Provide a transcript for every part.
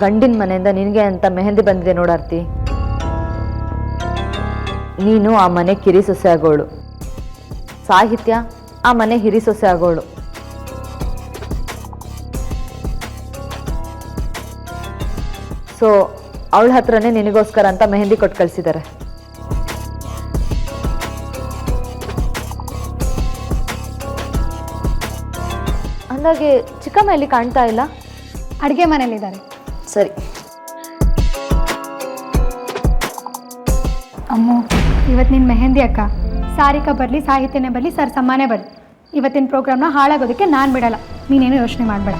ಗಂಡಿನ ಮನೆಯಿಂದ ನಿನಗೆ ಅಂತ ಮೆಹಂದಿ ಬಂದಿದೆ ನೋಡಾರ್ತಿ. ನೀನು ಆ ಮನೆ ಕಿರಿ ಸೊಸೆ ಆಗೋಳು, ಸಾಹಿತ್ಯ ಆ ಮನೆ ಹಿರಿ ಸೊಸೆ ಆಗೋಳು. ಸೊ ಅವಳ ಹತ್ರನೇ ನಿನಗೋಸ್ಕರ ಅಂತ ಮೆಹಂದಿ ಕೊಟ್ಟು ಕಳಿಸಿದ್ದಾರೆ. ಅಂದಾಗೆ ಚಿಕ್ಕಮ್ಮ ಎಲ್ಲಿ ಕಾಣ್ತಾ ಇಲ್ಲ? ಅಡುಗೆ ಮನೇಲಿದ್ದಾರೆ. ಸರಿ. ಅಮ್ಮು, ಇವತ್ತು ನಿನ್ನ ಮೆಹಂದಿ ಅಕ್ಕ ಸಾರಿಕಾ ಬರಲಿ, ಸಾಹಿತ್ಯನೇ ಬರಲಿ, ಸರ್ ಸಮ್ಮಾನೇ ಬರಲಿ, ಇವತ್ತಿನ ಪ್ರೋಗ್ರಾಮ್ನ ಹಾಳಾಗೋದಕ್ಕೆ ನಾನು ಬಿಡಲ್ಲ. ನೀನೇನು ಯೋಚನೆ ಮಾಡಬೇಡ.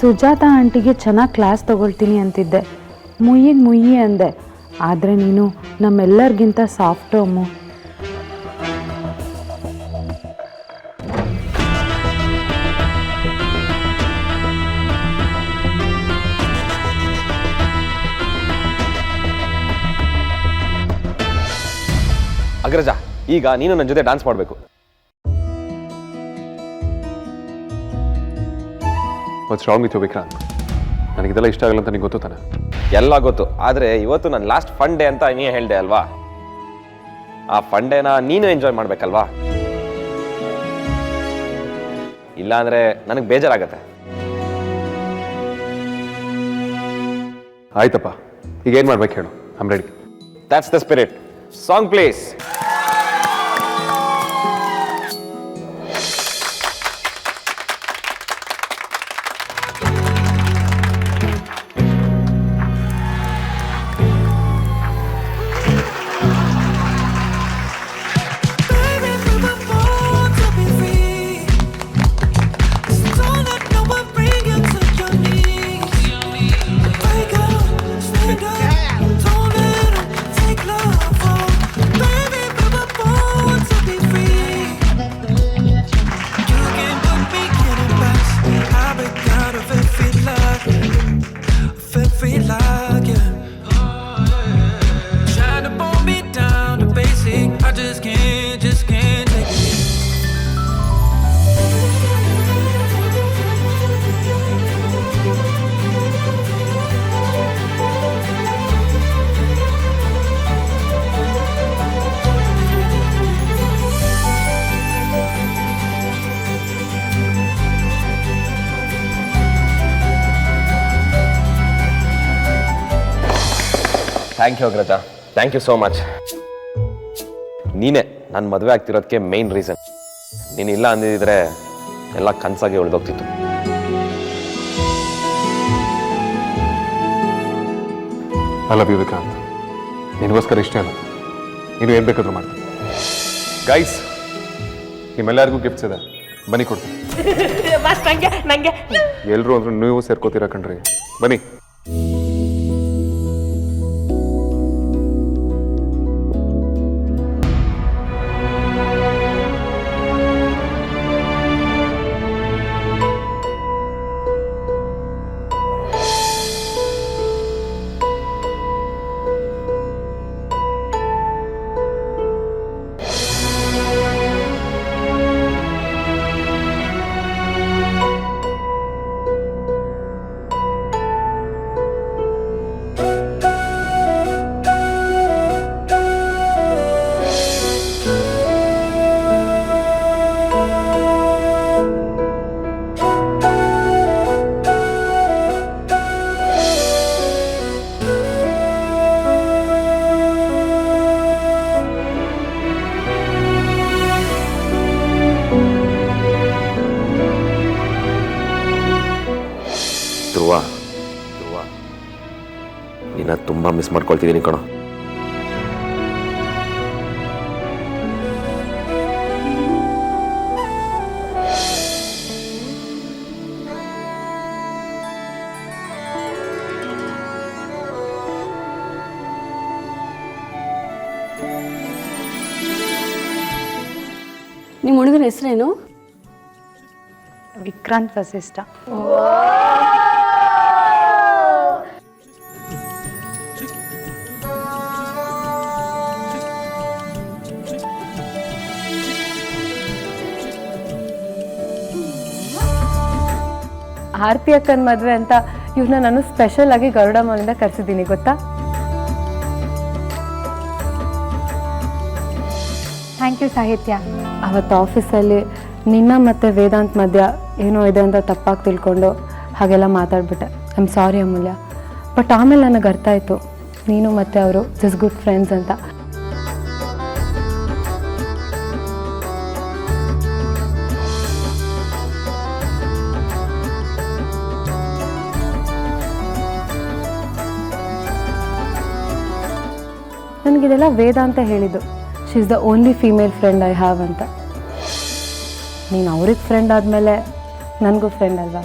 ಸುಜಾತ ಆಂಟಿಗೆ ಚೆನ್ನಾಗಿ ಕ್ಲಾಸ್ ತಗೊಳ್ತೀನಿ ಅಂತಿದ್ದೆ, ಮುಯ್ಯಿಗೆ ಮುಯ್ಯಿ ಅಂದೆ. ಆದರೆ ನೀನು ನಮ್ಮೆಲ್ಲರಿಗಿಂತ ಸಾಫ್ಟು ಅಮ್ಮು. ಅಗ್ರಜ, ಈಗ ನೀನು ನನ್ನ ಜೊತೆ ಡ್ಯಾನ್ಸ್ ಮಾಡಬೇಕು. What's wrong with you Vikrant? ನನಗಿದೆಲ್ಲ ಇಷ್ಟ ಆಗಲ್ಲ ಅಂತ ನಿಂಗೆ ಗೊತ್ತು ತಾನೆ? ಎಲ್ಲ ಗೊತ್ತು, ಆದರೆ ಇವತ್ತು ನನ್ನ ಲಾಸ್ಟ್ ಫನ್ ಡೇ ಅಂತ ನೀ ಹೇಳ್ದೆ ಅಲ್ವಾ? ಆ ಫನ್ ಡೇನ ನೀನು ಎಂಜಾಯ್ ಮಾಡ್ಬೇಕಲ್ವಾ? ಇಲ್ಲ ಅಂದ್ರೆ ನನಗೆ ಬೇಜಾರಾಗತ್ತೆ. ಆಯ್ತಪ್ಪ, ಈಗ ಏನು ಮಾಡ್ಬೇಕು ಹೇಳು, I'm ready. That's the spirit. Song please. Thank you Agraja, thank you so much. ನೀನೇ ನಾನು ಮದುವೆ ಆಗ್ತಿರೋದಕ್ಕೆ ಮೇನ್ ರೀಸನ್. ನೀನು ಇಲ್ಲ ಅಂದಿದ್ರೆ ಎಲ್ಲ ಕನಸಾಗಿ ಉಳಿದೋಗ್ತಿತ್ತು. I love you Vikrant. ನಿನಗೋಸ್ಕರ ಇಷ್ಟೇ ಅಲ್ಲ, ನೀನು ಏನು ಬೇಕಾದ್ರೂ ಮಾಡ್ತೀನಿ. ಗೈಸ್, ನಿಮ್ಮೆಲ್ಲರಿಗೂ ಗಿಫ್ಟ್ಸ್ ಇದೆ, ಬನ್ನಿ ಕೊಡ್ತೀನಿ. ಎಲ್ಲರೂ ಅಂದ್ರೆ ನೀವು ಸೇರ್ಕೋತೀರ ಕಣ್ರಿ, ಬನ್ನಿ. ಧ್ರುವ, ನಿನ್ನ ತುಂಬ ಮಿಸ್ ಮಾಡ್ಕೊಳ್ತಿದ್ದೀನಿ ಕಣೋ. ನಿಮ್ಮ ಹುಡುಗನ ಹೆಸರೇನು? ವಿಕ್ರಾಂತ್ ವಸಿಷ್ಠ. ಆರತಿ ಅಕ್ಕನ ಮದುವೆ ಅಂತ ಇವ್ರನ್ನ ನಾನು ಸ್ಪೆಷಲ್ ಆಗಿ ಗರುಡ ಮಾಲಿಂದ ಕರೆಸಿದ್ದೀನಿ ಗೊತ್ತಾ. ಥ್ಯಾಂಕ್ ಯು ಸಾಹಿತ್ಯ. ಅವತ್ತು ಆಫೀಸಲ್ಲಿ ನಿನ್ನ ಮತ್ತು ವೇದಾಂತ್ ಮಧ್ಯ ಏನೋ ಇದೆ ಅಂತ ತಪ್ಪಾಗಿ ತಿಳ್ಕೊಂಡು ಹಾಗೆಲ್ಲ ಮಾತಾಡ್ಬಿಟ್ಟೆ. I am sorry Amulya. But ಆಮೇಲೆ ನನಗೆ ಅರ್ಥ ಆಯಿತು ನೀನು ಮತ್ತು ಅವರು ಜಸ್ಟ್ ಗುಡ್ ಫ್ರೆಂಡ್ಸ್ ಅಂತ. ನನಗಿದೆಲ್ಲ ವೇದಾಂತ ಹೇಳಿದ್ದು. She is the only female friend I have ಅಂತ. ನೀನು ಅವ್ರಿಗೆ ಫ್ರೆಂಡ್ ಆದಮೇಲೆ ನನಗೂ ಫ್ರೆಂಡ್ ಅಲ್ವಾ.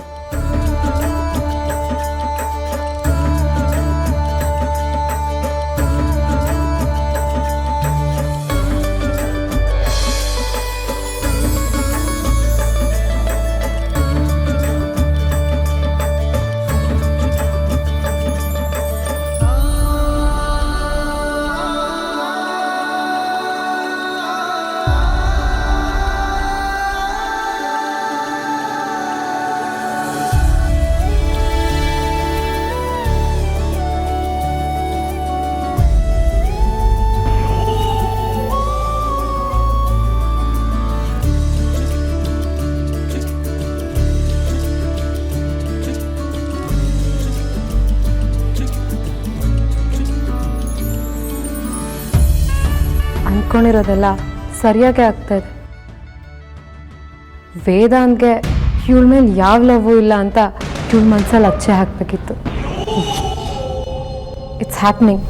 ಅಂದ್ಕೊಂಡಿರೋದೆಲ್ಲ ಸರಿಯಾಗೇ ಆಗ್ತಾಯಿದೆ. ವೇದಾಂತ್ಗೆ ಇವಳ ಮೇಲೆ ಯಾವ ಲವ್ವು ಇಲ್ಲ ಅಂತ ಇವಳ ಮನಸ್ಸಲ್ಲಿ ಅಚ್ಚೆ ಹಾಕಬೇಕಿತ್ತು. It's happening.